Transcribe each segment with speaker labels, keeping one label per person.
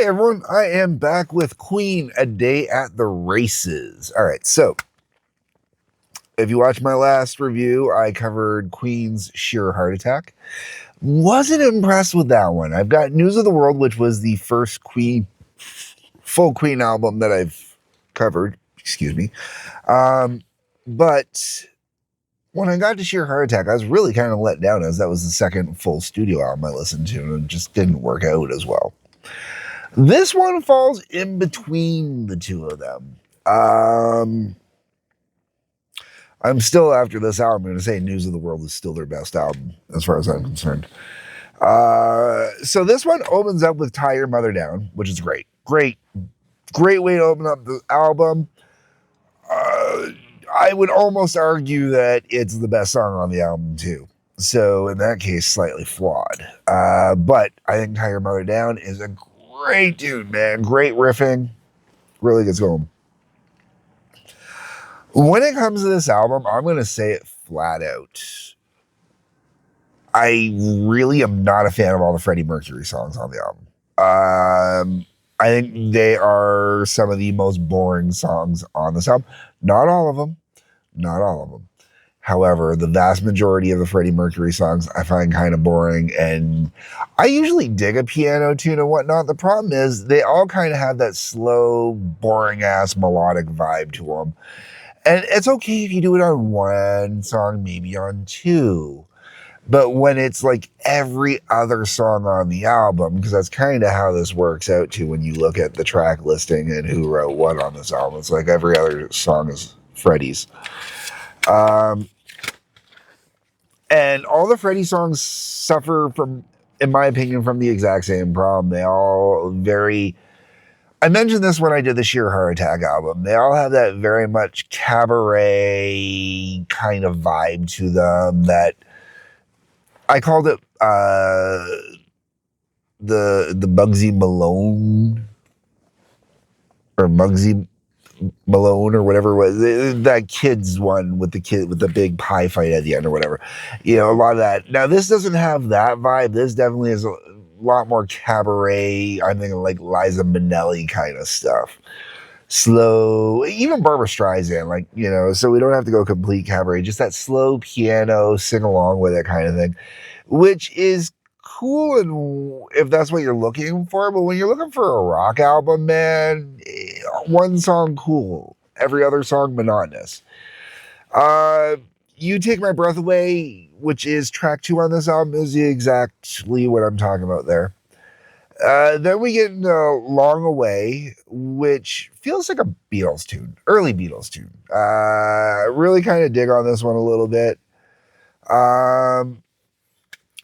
Speaker 1: Hey everyone, I am back with Queen, A Day at the Races. All right, so if you watched my last review, I covered Queen's Sheer Heart Attack. Wasn't impressed with that one. I've got News of the World, which was the first full Queen album that I've covered. Excuse me. But when I got to Sheer Heart Attack, I was really kind of let down as that was the second full studio album I listened to, and it just didn't work out as well. This one falls in between the two of them. I'm still, after this album, going to say News of the World is still their best album, as far as I'm concerned. So this one opens up with Tie Your Mother Down, which is great. Great way to open up the album. I would almost argue that it's the best song on the album, too. So in that case, slightly flawed. But I think Tie Your Mother Down is a great tune, man. Great riffing. Really gets going. When it comes to this album, I'm going to say it flat out. I really am not a fan of all the Freddie Mercury songs on the album. I think they are some of the most boring songs on this album. Not all of them. However, the vast majority of the Freddie Mercury songs I find kind of boring, and I usually dig a piano tune and whatnot. The problem is they all kind of have that slow, boring-ass melodic vibe to them. And it's okay if you do it on one song, maybe on two. But when it's like every other song on the album, because that's kind of how this works out too when you look at the track listing and who wrote what on this album. It's like every other song is Freddie's. And all the Freddie songs suffer from, in my opinion, from the exact same problem. They all I mentioned this when I did the Sheer Heart Attack album. They all have that very much cabaret kind of vibe to them that I called it the Bugsy Malone or Muggsy Malone or whatever it was, that kid's one with the big pie fight at the end or whatever. You know, a lot of that. Now this doesn't have that vibe. This definitely is a lot more cabaret. I'm thinking like Liza Minnelli kind of stuff. Slow, even Barbra Streisand, like, you know, so we don't have to go complete cabaret, just that slow piano, sing along with it kind of thing, which is cool and if that's what you're looking for. But when you're looking for a rock album, man, one song cool, every other song monotonous. You Take My Breath Away, which is track 2 on this album, is exactly what I'm talking about there. Then we get into Long Away, which feels like a Beatles tune, early Beatles tune. Really kind of dig on this one a little bit.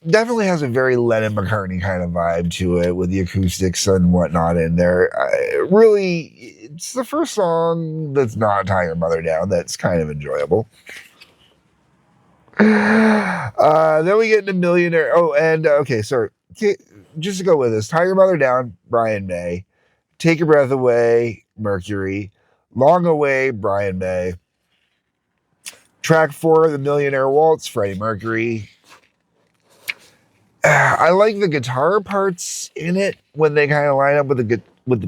Speaker 1: Definitely has a very Lennon McCartney kind of vibe to it with the acoustics and whatnot in there. Really, it's the first song that's not Tie Your Mother Down that's kind of enjoyable. Then we get into Millionaire. Oh, and okay, sorry. Just to go with this, Tie Your Mother Down, Brian May. Take Your Breath Away, Mercury. Long Away, Brian May. Track 4, The Millionaire Waltz, Freddie Mercury. I like the guitar parts in it when they kind of line up with the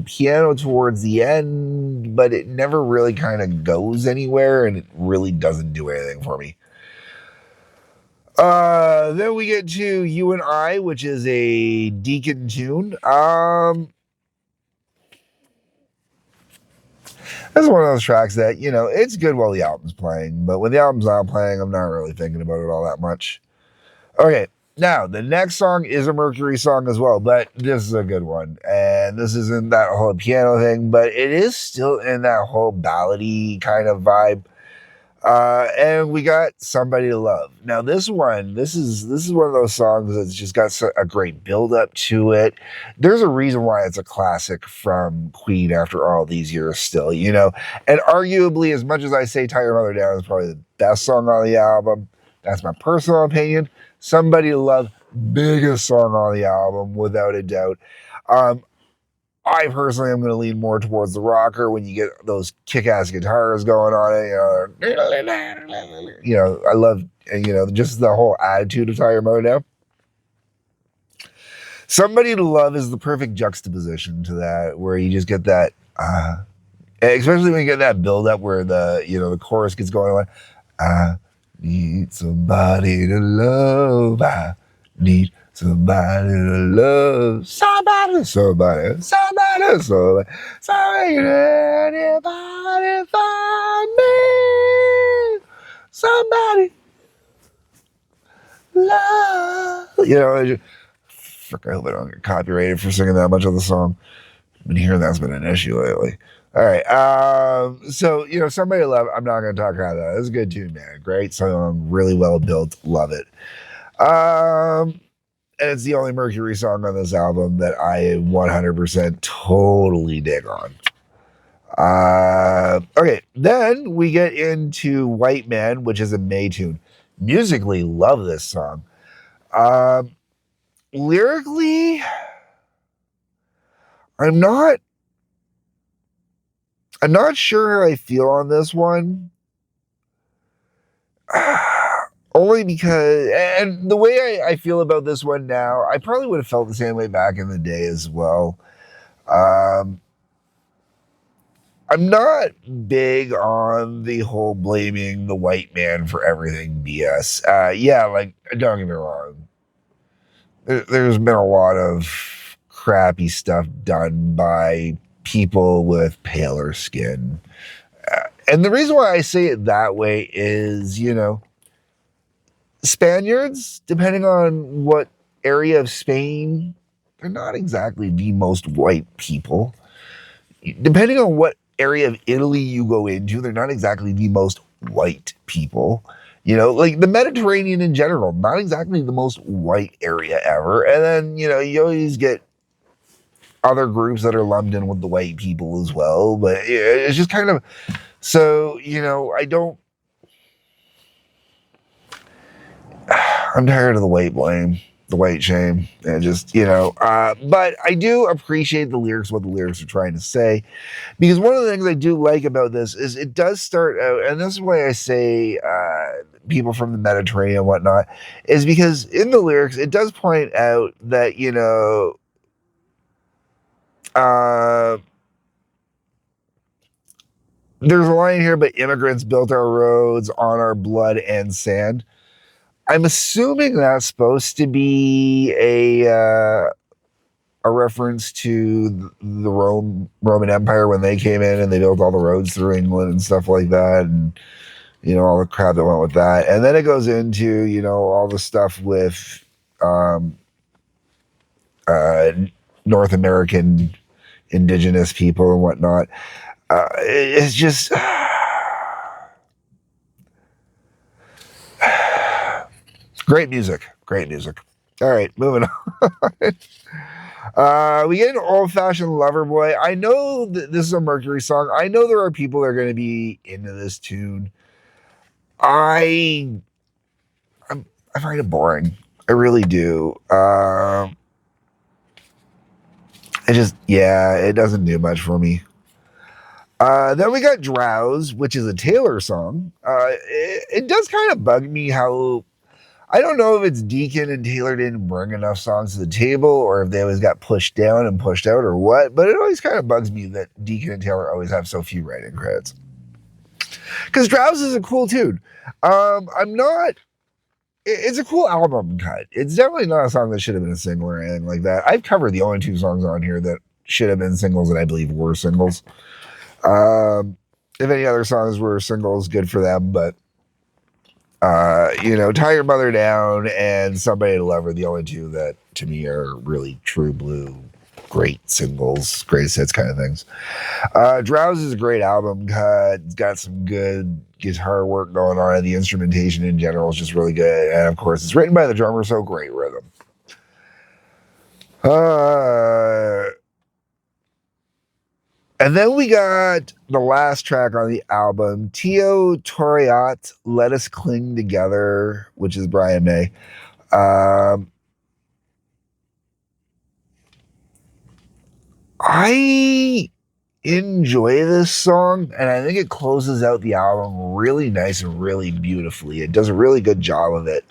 Speaker 1: piano towards the end, but it never really kind of goes anywhere, and it really doesn't do anything for me. Then we get to You and I, which is a Deacon tune. That's one of those tracks that, you know, it's good while the album's playing, but when the album's not playing, I'm not really thinking about it all that much. Okay, now the next song is a Mercury song as well, but this is a good one. And this isn't that whole piano thing, but it is still in that whole ballady kind of vibe. And we got Somebody to Love. Now this is one of those songs that's just got a great build up to it. There's a reason why it's a classic from Queen after all these years still, you know. And arguably, as much as I say Tie Your Mother Down is probably the best song on the album, that's my personal opinion. Somebody to Love, biggest song on the album without a doubt. I personally am going to lean more towards the rocker when you get those kick-ass guitars going on it. You know, I love, you know, just the whole attitude of Tie Your Mother Down. Somebody to Love is the perfect juxtaposition to that, where you just get that, especially when you get that build up where the chorus gets going on. I need somebody to love. I need somebody to love. Somebody, anybody find me? Somebody love. Frick, I hope I don't get copyrighted for singing that much of the song. I've been hearing that's been an issue lately. All right. So, Somebody Love, I'm not going to talk about that. It's a good tune, man. Great song, really well built. Love it. And it's the only Mercury song on this album that I 100% totally dig on. Okay. Then we get into White Man, which is a May tune. Musically, love this song. Lyrically, I'm not sure how I feel on this one. Only because, and the way I feel about this one now, I probably would have felt the same way back in the day as well. I'm not big on the whole blaming the white man for everything BS. Yeah, like, don't get me wrong. There's been a lot of crappy stuff done by people with paler skin. And the reason why I say it that way is, Spaniards, depending on what area of Spain, they're not exactly the most white people. Depending on what area of Italy you go into, they're not exactly the most white people. Like the Mediterranean in general, not exactly the most white area ever. And then, you always get other groups that are lumped in with the white people as well. But it's just kind of, so, I'm tired of the white blame, the white shame, and just, but I do appreciate the lyrics, what the lyrics are trying to say, because one of the things I do like about this is it does start out, and this is why I say people from the Mediterranean and whatnot, is because in the lyrics, it does point out that, there's a line here, but immigrants built our roads on our blood and sand. I'm assuming that's supposed to be a reference to the Roman Empire when they came in and they built all the roads through England and stuff like that, and all the crap that went with that. And then it goes into all the stuff with North American indigenous people and whatnot. It's just. Great music. All right, moving on. We get an Old Fashioned Lover Boy. I know that this is a Mercury song. I know there are people that are going to be into this tune. I find it boring. I really do. It doesn't do much for me. Then we got Drowse, which is a Taylor song. It does kind of bug me how, I don't know if it's Deacon and Taylor didn't bring enough songs to the table or if they always got pushed down and pushed out or what, but it always kind of bugs me that Deacon and Taylor always have so few writing credits. Because Drowse is a cool tune. It's a cool album cut. It's definitely not a song that should have been a single or anything like that. I've covered the only two songs on here that should have been singles that I believe were singles. If any other songs were singles, good for them, but Tie Your Mother Down and Somebody to Love are the only two that to me are really true blue, great singles, greatest hits kind of things. Drowse is a great album cut. It's got some good guitar work going on, and the instrumentation in general is just really good. And of course, it's written by the drummer, so great rhythm. And then we got the last track on the album, Tio Toriat, Let Us Cling Together, which is Brian May. I enjoy this song, and I think it closes out the album really nice and really beautifully. It does a really good job of it.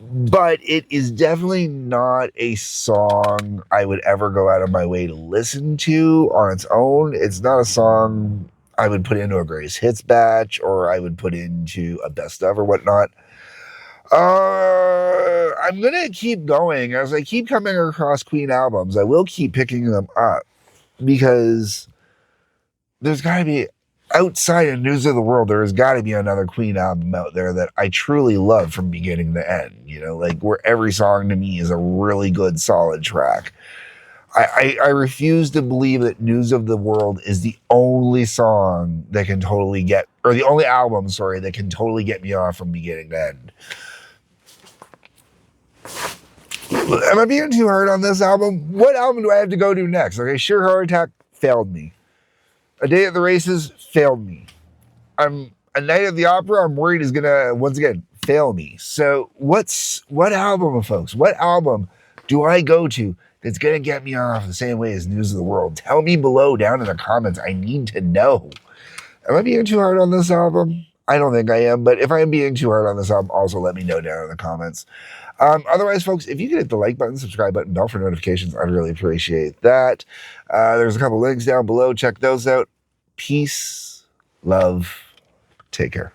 Speaker 1: but it is definitely not a song I would ever go out of my way to listen to on its own. It's not a song I would put into a greatest hits batch or I would put into a best of or whatnot. I'm gonna keep going as I keep coming across Queen albums. I will keep picking them up because there's got to be outside of News of the World. There has got to be another Queen album out there that I truly love from beginning to end. You know, like where every song to me is a really good, solid track. I refuse to believe that News of the World is the only song that can totally get, or the only album, sorry, that can totally get me off from beginning to end. Am I being too hard on this album? What album do I have to go to next? Okay, Sheer Heart Attack failed me. A Day at the Races failed me. A Night at the Opera, I'm worried is gonna once again fail me. So what album, folks? What album do I go to that's gonna get me off the same way as News of the World? Tell me below down in the comments. I need to know. Am I being too hard on this album? I don't think I am, but if I am being too hard on this album, also let me know down in the comments. Otherwise, folks, if you could hit the like button, subscribe button, bell for notifications, I'd really appreciate that. There's a couple links down below. Check those out. Peace, love, take care.